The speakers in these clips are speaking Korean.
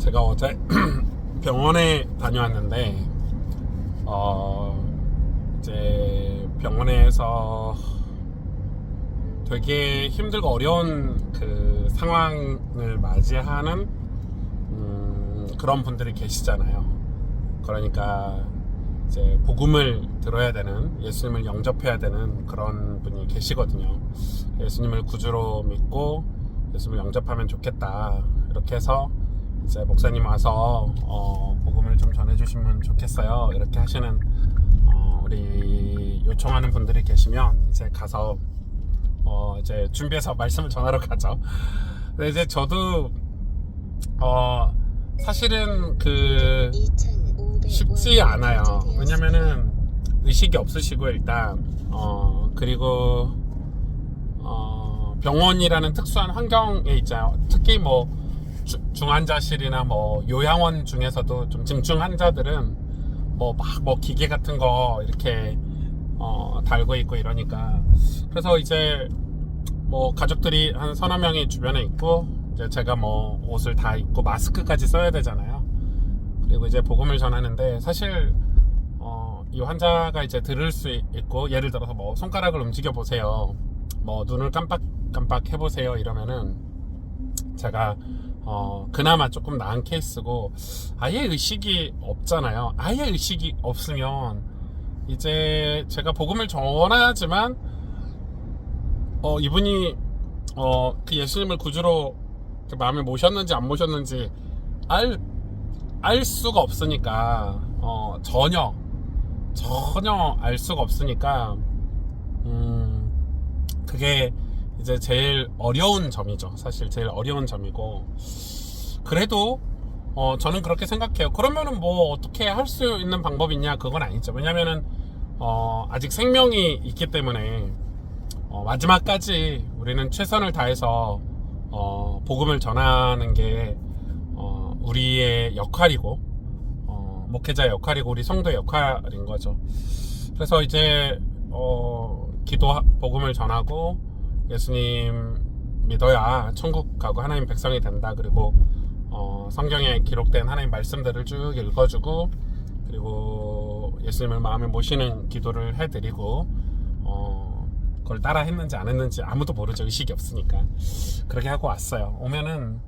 제가 어제 병원에 다녀왔는데 이제 병원에서 되게 힘들고 어려운 그 상황을 맞이하는 그런 분들이 계시잖아요. 그러니까 이제 복음을 들어야 되는, 예수님을 영접해야 되는 그런 분이 계시거든요. 예수님을 구주로 믿고 예수님을 영접하면 좋겠다, 이렇게 해서 이제 목사님 와서 복음을 좀 전해주시면 좋겠어요, 이렇게 하시는 우리 요청하는 분들이 계시면 이제 가서 이제 준비해서 말씀을 전하러 가죠. 근데 이제 저도 사실은 그 쉽지 않아요. 왜냐면은 의식이 없으시고 일단 그리고 병원이라는 특수한 환경에 있잖아요. 특히 뭐 중환자실이나 뭐 요양원 중에서도 좀 중증 환자들은 뭐 기계 같은 거 이렇게 달고 있고 이러니까, 그래서 이제 뭐 가족들이 한 서너 명이 주변에 있고, 이제 제가 뭐 옷을 다 입고 마스크까지 써야 되잖아요. 그리고 이제 복음을 전하는데 사실 이 환자가 이제 들을 수 있고, 예를 들어서 뭐 손가락을 움직여 보세요, 뭐 눈을 깜빡 해보세요, 이러면은 제가 그나마 조금 나은 케이스고, 아예 의식이 없잖아요. 아예 의식이 없으면 이제 제가 복음을 전하지만 이분이 그 예수님을 구주로 마음에 모셨는지 안 모셨는지 알 수가 없으니까, 전혀 알 수가 없으니까 그게 이제 제일 어려운 점이죠. 사실 제일 어려운 점이고, 그래도 저는 그렇게 생각해요. 그러면은 뭐 어떻게 할 수 있는 방법이 있냐, 그건 아니죠. 왜냐면은 아직 생명이 있기 때문에 마지막까지 우리는 최선을 다해서 복음을 전하는 게 우리의 역할이고, 목회자의 역할이고, 우리 성도의 역할인 거죠. 그래서 이제 복음을 전하고 예수님 믿어야 천국 가고 하나님 백성이 된다, 그리고 성경에 기록된 하나님 말씀들을 쭉 읽어주고, 그리고 예수님을 마음에 모시는 기도를 해드리고, 그걸 따라 했는지 안 했는지 아무도 모르죠. 의식이 없으니까. 그렇게 하고 왔어요. 오면은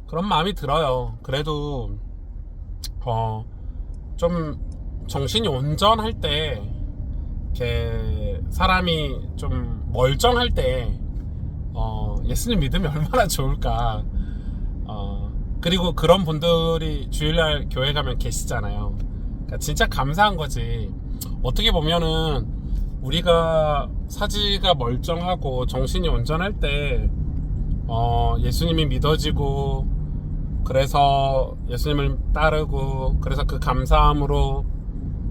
그런 마음이 들어요. 그래도 좀 정신이 온전할 때, 이렇게 사람이 좀 멀쩡할 때 예수님 믿으면 얼마나 좋을까. 그리고 그런 분들이 주일날 교회 가면 계시잖아요. 그러니까 진짜 감사한 거지. 어떻게 보면은 우리가 사지가 멀쩡하고 정신이 온전할 때 예수님이 믿어지고, 그래서 예수님을 따르고, 그래서 그 감사함으로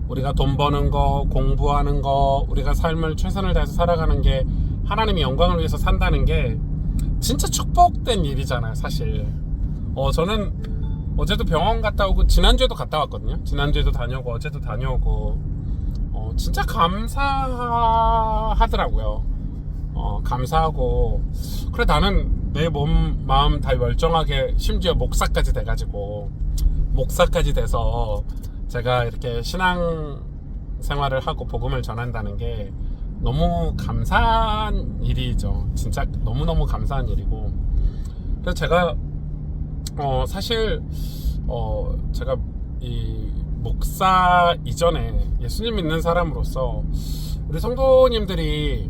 우리가 돈 버는 거, 공부하는 거, 우리가 삶을 최선을 다해서 살아가는 게, 하나님의 영광을 위해서 산다는 게 진짜 축복된 일이잖아요, 사실. 저는 어제도 병원 갔다 오고, 지난주에도 갔다 왔거든요. 지난주에도 다녀오고 어제도 다녀오고, 진짜 감사하더라고요. 감사하고, 그래 나는 내 몸 마음 다 멀쩡하게, 심지어 목사까지 돼서 제가 이렇게 신앙 생활을 하고 복음을 전한다는 게 너무 감사한 일이죠. 진짜 너무너무 감사한 일이고, 그래서 제가 사실 제가 이 목사 이전에 예수님 믿는 사람으로서 우리 성도님들이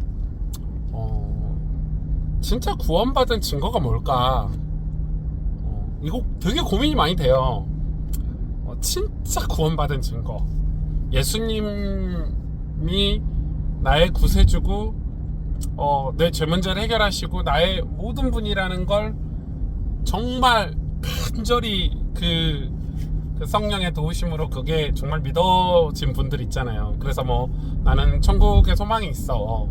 진짜 구원받은 증거가 뭘까, 이거 되게 고민이 많이 돼요. 진짜 구원받은 증거, 예수님이 나의 구세주고 내 죄 문제를 해결하시고 나의 모든 분이라는 걸 정말 간절히 그 성령의 도우심으로 그게 정말 믿어진 분들 있잖아요. 그래서 뭐 나는 천국에 소망이 있어,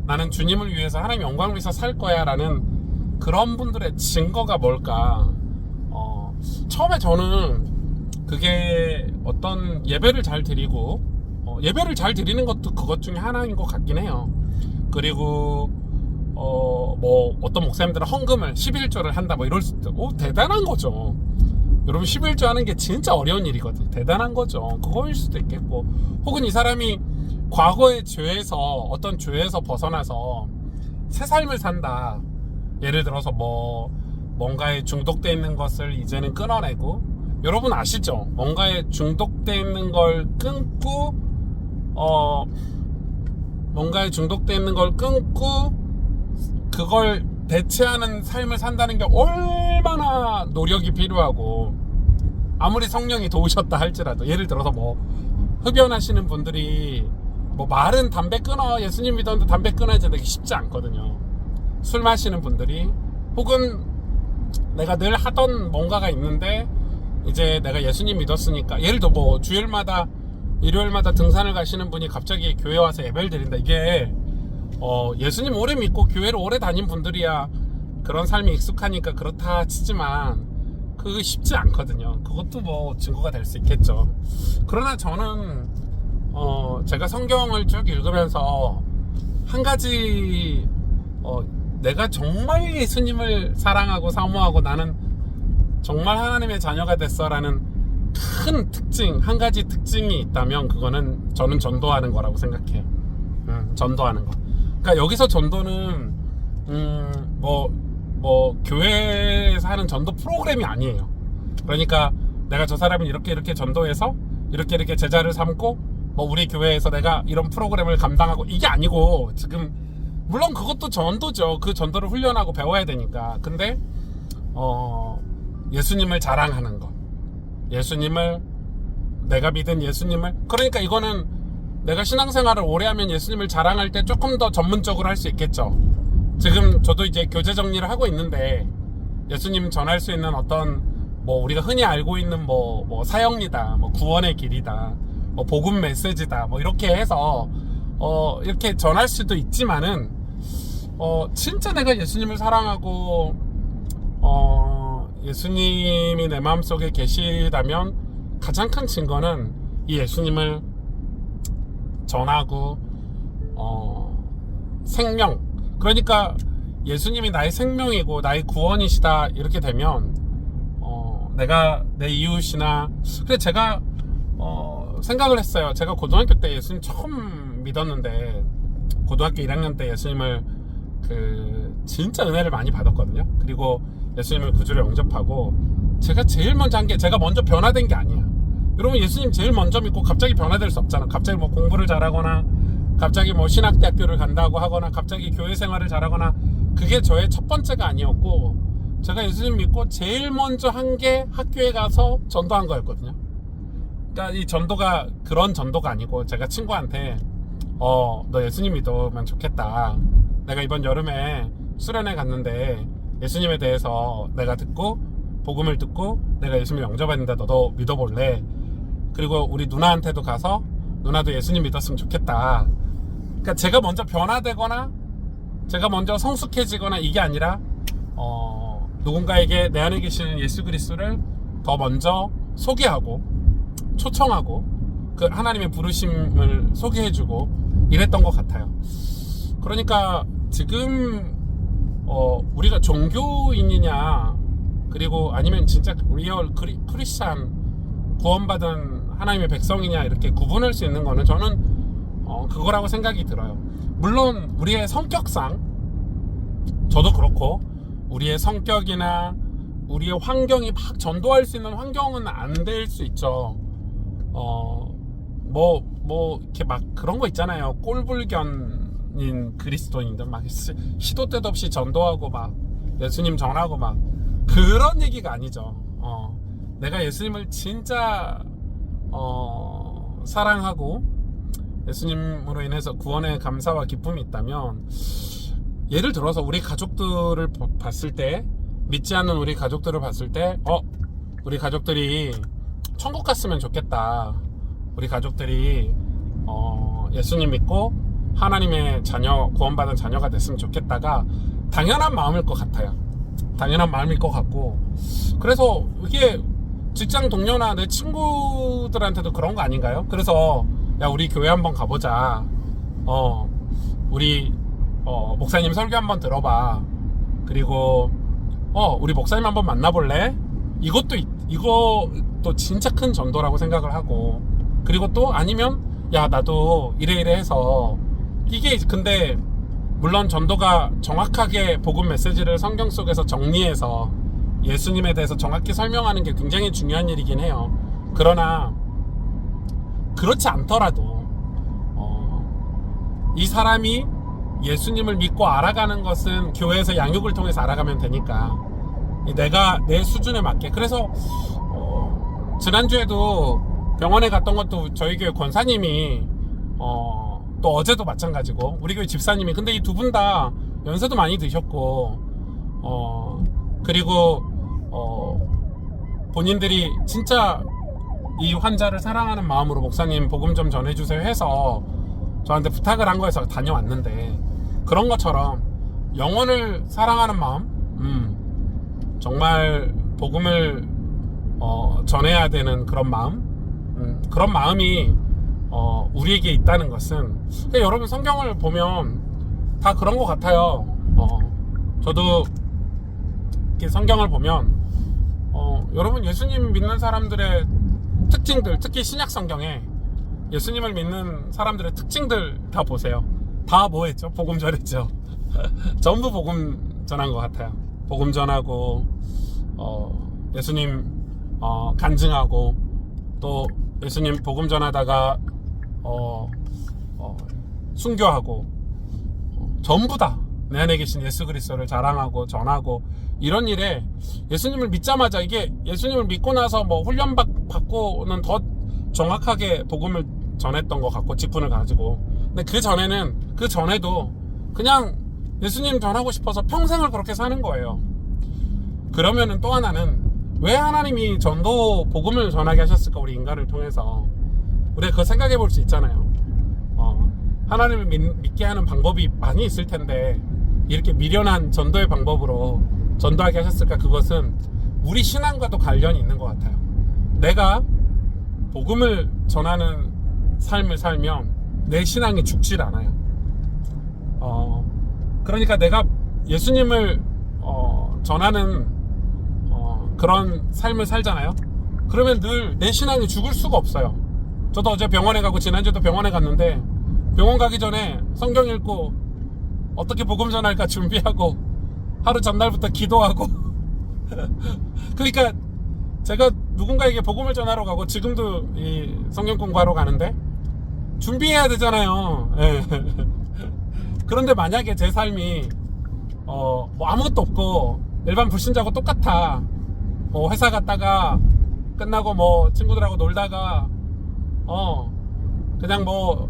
나는 주님을 위해서, 하나님 영광을 위해서 살 거야 라는 그런 분들의 증거가 뭘까. 처음에 저는 그게 어떤 예배를 잘 드리고, 예배를 잘 드리는 것도 그것 중에 하나인 것 같긴 해요. 그리고 뭐 어떤 목사님들은 헌금을 11조를 한다 뭐 이럴 수도 있고, 대단한 거죠. 여러분 11조 하는 게 진짜 어려운 일이거든요. 대단한 거죠. 그거일 수도 있겠고, 혹은 이 사람이 과거의 죄에서, 어떤 죄에서 벗어나서 새 삶을 산다. 예를 들어서 뭔가에 중독돼 있는 것을 이제는 끊어내고, 여러분 아시죠? 뭔가에 중독돼 있는 걸 끊고, 뭔가에 중독돼 있는 걸 끊고 그걸 대체하는 삶을 산다는 게 얼마나 노력이 필요하고, 아무리 성령이 도우셨다 할지라도, 예를 들어서 흡연하시는 분들이 말은 담배 끊어, 예수님 믿었는데 담배 끊어야지, 되게 쉽지 않거든요. 술 마시는 분들이, 혹은 내가 늘 하던 뭔가가 있는데 이제 내가 예수님 믿었으니까, 예를 들어 주일마다 일요일마다 등산을 가시는 분이 갑자기 교회 와서 예배를 드린다. 이게 예수님 오래 믿고 교회를 오래 다닌 분들이야 그런 삶이 익숙하니까 그렇다 치지만 그거 쉽지 않거든요. 그것도 증거가 될 수 있겠죠. 그러나 저는 제가 성경을 쭉 읽으면서 한 가지, 내가 정말 예수님을 사랑하고 사모하고 나는 정말 하나님의 자녀가 됐어라는 큰 특징, 한 가지 특징이 있다면 그거는 저는 전도하는 거라고 생각해요. 전도하는 거. 그러니까 여기서 전도는 교회에서 하는 전도 프로그램이 아니에요. 그러니까 내가 저 사람을 이렇게 전도해서 이렇게 제자를 삼고 우리 교회에서 내가 이런 프로그램을 감당하고, 이게 아니고, 지금 물론 그것도 전도죠. 그 전도를 훈련하고 배워야 되니까. 근데 예수님을 자랑하는 것, 예수님을, 내가 믿은 예수님을, 그러니까 이거는 내가 신앙생활을 오래 하면 예수님을 자랑할 때 조금 더 전문적으로 할 수 있겠죠. 지금 저도 이제 교제 정리를 하고 있는데, 예수님 전할 수 있는 어떤 우리가 흔히 알고 있는 사형리다, 구원의 길이다, 복음 메시지다, 이렇게 해서 이렇게 전할 수도 있지만은 진짜 내가 예수님을 사랑하고 예수님이 내 마음속에 계시다면 가장 큰 증거는 이 예수님을 전하고 생명, 그러니까 예수님이 나의 생명이고 나의 구원이시다 이렇게 되면 내가 내 이웃이나, 그래 제가 생각을 했어요. 제가 고등학교 때 예수님 처음 믿었는데, 고등학교 1학년 때 예수님을 진짜 은혜를 많이 받았거든요. 그리고 예수님을 구주로 영접하고, 제가 제일 먼저 한 게, 제가 먼저 변화된 게 아니야. 여러분, 예수님 제일 먼저 믿고 갑자기 변화될 수 없잖아. 갑자기 공부를 잘하거나, 갑자기 신학대학교를 간다고 하거나, 갑자기 교회 생활을 잘하거나, 그게 저의 첫 번째가 아니었고, 제가 예수님 믿고 제일 먼저 한 게 학교에 가서 전도한 거였거든요. 그러니까 이 전도가 그런 전도가 아니고, 제가 친구한테 너 예수님 믿으면 좋겠다, 내가 이번 여름에 수련회 갔는데 예수님에 대해서 내가 듣고 복음을 듣고 내가 예수님 영접했는데 너도 믿어볼래? 그리고 우리 누나한테도 가서 누나도 예수님 믿었으면 좋겠다. 그러니까 제가 먼저 변화되거나 제가 먼저 성숙해지거나 이게 아니라 누군가에게 내 안에 계시는 예수 그리스도를 더 먼저 소개하고 초청하고 그 하나님의 부르심을 소개해주고 이랬던 것 같아요. 그러니까 지금 우리가 종교인이냐, 그리고 아니면 진짜 리얼 크리스찬 구원받은 하나님의 백성이냐, 이렇게 구분할 수 있는 거는 저는 그거라고 생각이 들어요. 물론 우리의 성격상, 저도 그렇고 우리의 성격이나 우리의 환경이 막 전도할 수 있는 환경은 안 될 수 있죠. 이렇게 막 그런 거 있잖아요. 꼴불견인 그리스도인들 막 시도 때도 없이 전도하고 막 예수님 전하고 막 그런 얘기가 아니죠. 내가 예수님을 진짜 사랑하고 예수님으로 인해서 구원의 감사와 기쁨이 있다면, 예를 들어서 우리 가족들을 봤을 때, 믿지 않는 우리 가족들을 봤을 때 우리 가족들이 천국 갔으면 좋겠다, 우리 가족들이 예수님 믿고 하나님의 자녀, 구원받은 자녀가 됐으면 좋겠다가 당연한 마음일 것 같아요. 당연한 마음일 것 같고, 그래서 이게 직장 동료나 내 친구들한테도 그런 거 아닌가요? 그래서 야, 우리 교회 한번 가보자, 우리 목사님 설교 한번 들어봐, 그리고 우리 목사님 한번 만나볼래? 이것도 진짜 큰 전도라고 생각을 하고, 그리고 또 아니면 야 나도 이래 해서 이게 근데 물론 전도가 정확하게 복음 메시지를 성경 속에서 정리해서 예수님에 대해서 정확히 설명하는 게 굉장히 중요한 일이긴 해요. 그러나 그렇지 않더라도 이 사람이 예수님을 믿고 알아가는 것은 교회에서 양육을 통해서 알아가면 되니까 내가 내 수준에 맞게. 그래서 지난주에도 병원에 갔던 것도 저희 교회 권사님이 또 어제도 마찬가지고 우리 교회 집사님이, 근데 이 두 분 다 연세도 많이 드셨고 그리고 본인들이 진짜 이 환자를 사랑하는 마음으로 목사님 복음 좀 전해주세요 해서 저한테 부탁을 한 거에서 다녀왔는데, 그런 것처럼 영혼을 사랑하는 마음, 정말 복음을 전해야 되는 그런 마음, 그런 마음이 우리에게 있다는 것은, 여러분 성경을 보면 다 그런 것 같아요. 저도 이렇게 성경을 보면 여러분 예수님 믿는 사람들의 특징들, 특히 신약 성경에 예수님을 믿는 사람들의 특징들 다 보세요. 다 뭐 했죠? 복음 전했죠. 전부 복음 전한 것 같아요. 복음 전하고 예수님 간증하고, 또 예수님 복음 전하다가 순교하고, 전부 다 내 안에 계신 예수 그리스도를 자랑하고 전하고, 이런 일에 예수님을 믿자마자, 이게 예수님을 믿고 나서 뭐 훈련 받고는 더 정확하게 복음을 전했던 것 같고 직분을 가지고, 근데 그 전에도 그냥 예수님 전하고 싶어서 평생을 그렇게 사는 거예요. 그러면은 또 하나는, 왜 하나님이 전도 복음을 전하게 하셨을까? 우리 인간을 통해서 우리가 그거 생각해 볼 수 있잖아요. 하나님을 믿게 하는 방법이 많이 있을 텐데 이렇게 미련한 전도의 방법으로 전도하게 하셨을까? 그것은 우리 신앙과도 관련이 있는 것 같아요. 내가 복음을 전하는 삶을 살면 내 신앙이 죽질 않아요. 그러니까 내가 예수님을 전하는 그런 삶을 살잖아요. 그러면 늘 내 신앙이 죽을 수가 없어요. 저도 어제 병원에 가고 지난주에도 병원에 갔는데, 병원 가기 전에 성경 읽고 어떻게 복음 전할까 준비하고 하루 전날부터 기도하고 그러니까 제가 누군가에게 복음을 전하러 가고 지금도 이 성경 공부하러 가는데 준비해야 되잖아요. 그런데 만약에 제 삶이 뭐 아무것도 없고 일반 불신자하고 똑같아. 뭐 회사 갔다가 끝나고 뭐 친구들하고 놀다가 그냥 뭐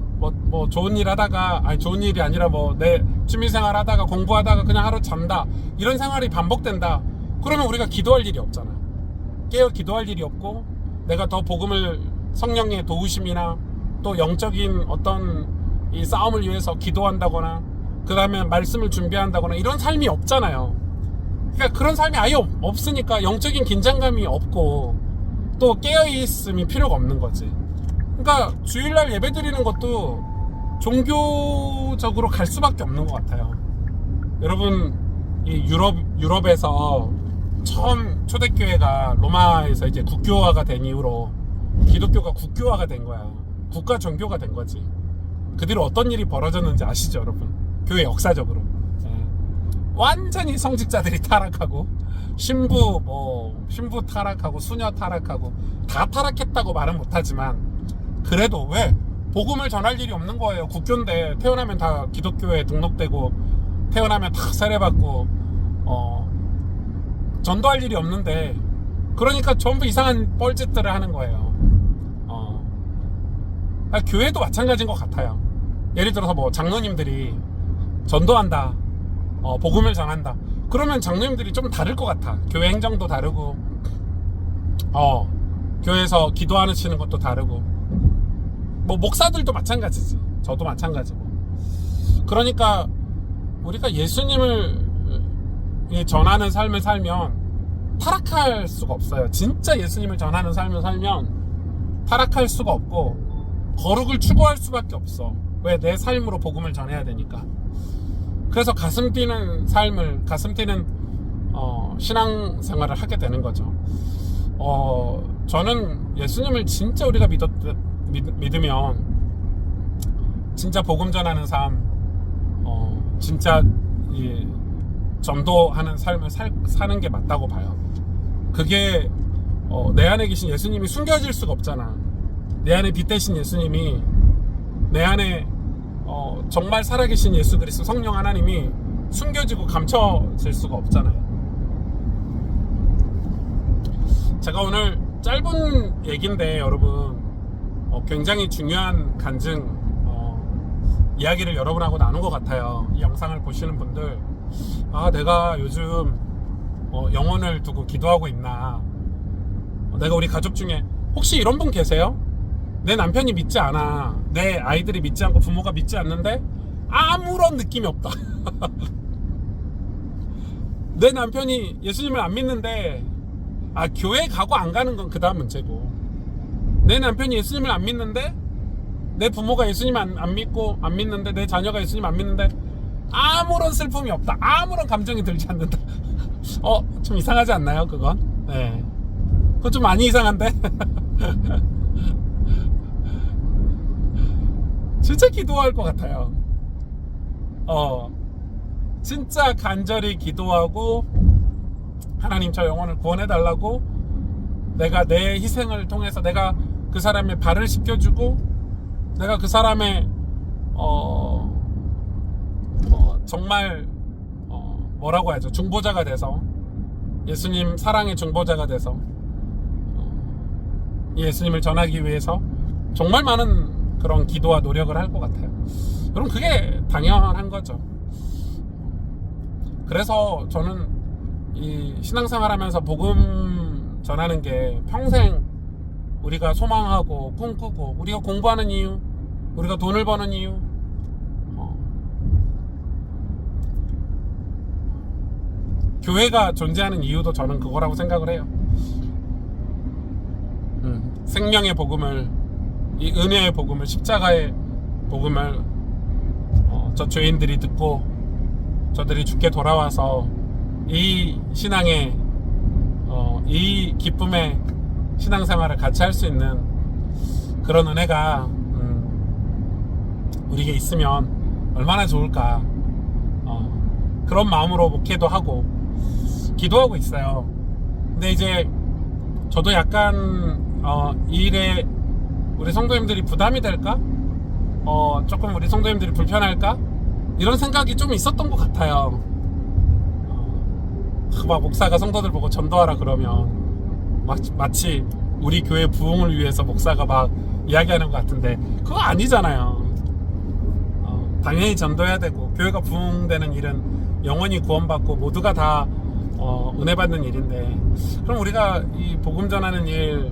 좋은 일 하다가, 아니 좋은 일이 아니라 뭐 내 취미생활 하다가 공부하다가 그냥 하루 잔다, 이런 생활이 반복된다. 그러면 우리가 기도할 일이 없잖아. 깨어 기도할 일이 없고, 내가 더 복음을, 성령의 도우심이나 또 영적인 어떤 이 싸움을 위해서 기도한다거나 그 다음에 말씀을 준비한다거나 이런 삶이 없잖아요. 그러니까 그런 삶이 아예 없으니까 영적인 긴장감이 없고 또 깨어있음이 필요가 없는 거지. 그러니까 주일날 예배 드리는 것도 종교적으로 갈 수밖에 없는 것 같아요. 여러분, 이 유럽에서 처음 초대교회가 로마에서 이제 국교화가 된 이후로 기독교가 국교화가 된 거야. 국가 종교가 된 거지. 그 뒤로 어떤 일이 벌어졌는지 아시죠, 여러분? 교회 역사적으로. 완전히 성직자들이 타락하고, 신부 타락하고, 수녀 타락하고, 다 타락했다고 말은 못하지만, 그래도 왜? 복음을 전할 일이 없는 거예요. 국교인데, 태어나면 다 기독교에 등록되고, 태어나면 다 세례받고, 전도할 일이 없는데, 그러니까 전부 이상한 뻘짓들을 하는 거예요. 교회도 마찬가지인 것 같아요. 예를 들어서 뭐 장로님들이 전도한다, 복음을 전한다, 그러면 장로님들이 좀 다를 것 같아. 교회 행정도 다르고, 교회에서 기도하시는 것도 다르고, 뭐 목사들도 마찬가지지. 저도 마찬가지고. 그러니까 우리가 예수님을 전하는 삶을 살면 타락할 수가 없어요. 진짜 예수님을 전하는 삶을 살면 타락할 수가 없고 거룩을 추구할 수밖에 없어. 왜? 내 삶으로 복음을 전해야 되니까. 그래서 가슴 뛰는 삶을, 가슴 뛰는 신앙생활을 하게 되는 거죠. 저는 예수님을 진짜 우리가 믿으면 진짜 복음 전하는 삶, 진짜 이 전도하는 삶을 사는 게 맞다고 봐요. 그게 내 안에 계신 예수님이 숨겨질 수가 없잖아. 내 안에 빛 대신 예수님이, 내 안에 정말 살아계신 예수 그리스도 성령 하나님이 숨겨지고 감춰질 수가 없잖아요. 제가 오늘 짧은 얘기인데 여러분 굉장히 중요한 간증 이야기를 여러분하고 나눈 것 같아요. 이 영상을 보시는 분들, 내가 요즘 영혼을 두고 기도하고 있나, 내가 우리 가족 중에 혹시 이런 분 계세요? 내 남편이 믿지 않아, 내 아이들이 믿지 않고 부모가 믿지 않는데 아무런 느낌이 없다. 내 남편이 예수님을 안 믿는데, 교회 가고 안 가는 건 그 다음 문제고, 내 남편이 예수님을 안 믿는데, 내 부모가 예수님 안 믿고 안 믿는데, 내 자녀가 예수님 안 믿는데 아무런 슬픔이 없다, 아무런 감정이 들지 않는다. 좀 이상하지 않나요 그건? 네, 그건 좀 많이 이상한데. 진짜 기도할 것 같아요. 진짜 간절히 기도하고, 하나님 저 영혼을 구원해 달라고, 내가 내 희생을 통해서 내가 그 사람의 발을 씻겨주고, 내가 그 사람의 정말 뭐라고 하죠, 중보자가 돼서, 예수님 사랑의 중보자가 돼서 예수님을 전하기 위해서 정말 많은 그런 기도와 노력을 할 것 같아요. 그럼 그게 당연한 거죠. 그래서 저는 이 신앙생활 하면서 복음 전하는 게 평생 우리가 소망하고 꿈꾸고, 우리가 공부하는 이유, 우리가 돈을 버는 이유, 교회가 존재하는 이유도 저는 그거라고 생각을 해요. 생명의 복음을, 이 은혜의 복음을, 십자가의 복음을 저 죄인들이 듣고 저들이 죽게 돌아와서 이 신앙의 이 기쁨의 신앙생활을 같이 할 수 있는 그런 은혜가 우리에게 있으면 얼마나 좋을까, 그런 마음으로 목회도 하고 기도하고 있어요. 근데 이제 저도 약간 이 일에 우리 성도님들이 부담이 될까, 조금 우리 성도님들이 불편할까, 이런 생각이 좀 있었던 것 같아요. 막 목사가 성도들 보고 전도하라 그러면 마치 우리 교회 부흥을 위해서 목사가 막 이야기하는 것 같은데, 그거 아니잖아요. 당연히 전도해야 되고, 교회가 부흥되는 일은 영원히 구원받고 모두가 다 은혜 받는 일인데, 그럼 우리가 이 복음 전하는 일,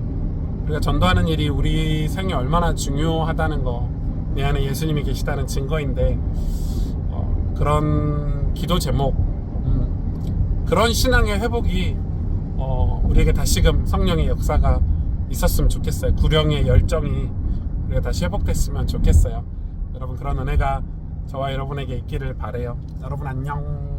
우리가 전도하는 일이 우리 생에 얼마나 중요하다는 거, 내 안에 예수님이 계시다는 증거인데, 그런 기도 제목, 그런 신앙의 회복이 우리에게 다시금 성령의 역사가 있었으면 좋겠어요. 구령의 열정이 우리가 다시 회복됐으면 좋겠어요. 여러분, 그런 은혜가 저와 여러분에게 있기를 바라요. 여러분 안녕.